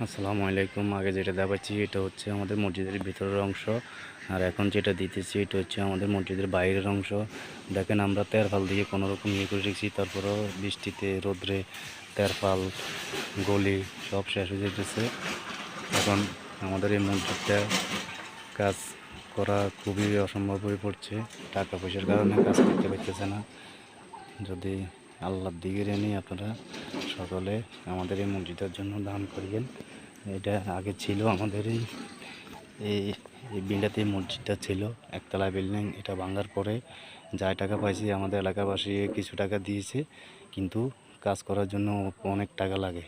আসসালামু আলাইকুম। আগে যেটা দেখাচ্ছি এটা হচ্ছে আমাদের মসজিদের ভিতরের অংশ, আর এখন যেটা দিতেছি এটা হচ্ছে আমাদের মসজিদের বাইরের অংশ। দেখেন আমরা তেরপাল দিয়ে কোনো রকম ইয়ে করে রেখেছি, তারপরেও বৃষ্টিতে রোদ্রে তেরপাল গলি সব শেষ হয়ে যেতেছে। এখন আমাদের এই মসজিদটা কাজ করা খুবই অসম্ভব হয়ে পড়ছে, টাকা পয়সার কারণে কাজ করতে পারতেছে না। যদি আল্লাহর দিকে নিয়ে আপনারা সকলে আমাদের এই মসজিদের জন্য দান করিয়েন। এটা আগে ছিল আমাদের এই এই এই বিল্ডাতে মসজিদটা ছিল একতলা বিল্ডিং। এটা ভাঙার পরে যা টাকা পাইছি আমাদের এলাকাবাসী কিছু টাকা দিয়েছে, কিন্তু কাজ করার জন্য অনেক টাকা লাগে।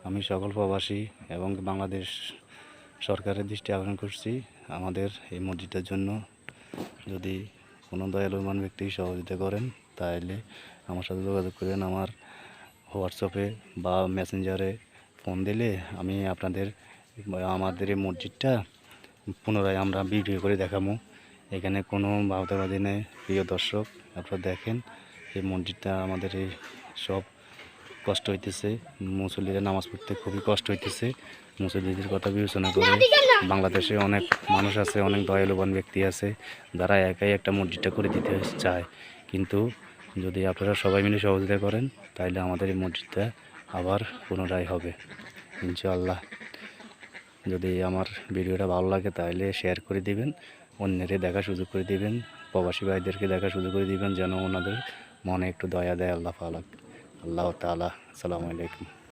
আমি সকল প্রবাসী এবং বাংলাদেশ সরকারের দৃষ্টি আকর্ষণ করছি আমাদের এই মসজিদের জন্য যদি কোনো দয়ালুমান ব্যক্তি সহযোগিতা করেন তাহলে আমার সাথে যোগাযোগ করেন। আমার হোয়াটসঅ্যাপে বা মেসেঞ্জারে ফোন দিলে আমি আমাদের এই মসজিদটা পুনরায় আমরা ভিডিও করে দেখাবো। এখানে কোনো বাধাবাধি নেই। প্রিয় দর্শক, আপনারা দেখেন এই মসজিদটা আমাদের এই সব কষ্ট হইতেছে, মুসল্লিরা নামাজ পড়তে খুবই কষ্ট হইতেছে। মুসল্লিদের কথা বিবেচনা করে বাংলাদেশে অনেক মানুষ আছে, অনেক দয়ালুবান ব্যক্তি আছে যারা একাই একটা মসজিদটা করে দিতে চায়, কিন্তু যদি আপনারা সবাই মিলে সহযোগিতা করেন তাহলে আমাদের এই মসজিদটা আবার পুনরায় হবে ইনশাআল্লাহ। যদি আমার ভিডিওটা ভালো লাগে তাহলে শেয়ার করে দিবেন, অন্যের দেখার সুযোগ করে দিবেন, প্রবাসী ভাইদেরকে দেখার সুযোগ করে দিবেন, যেন ওনাদের মনে একটু দয়া দেয় আল্লাহ তাআলা। আসসালামু আলাইকুম।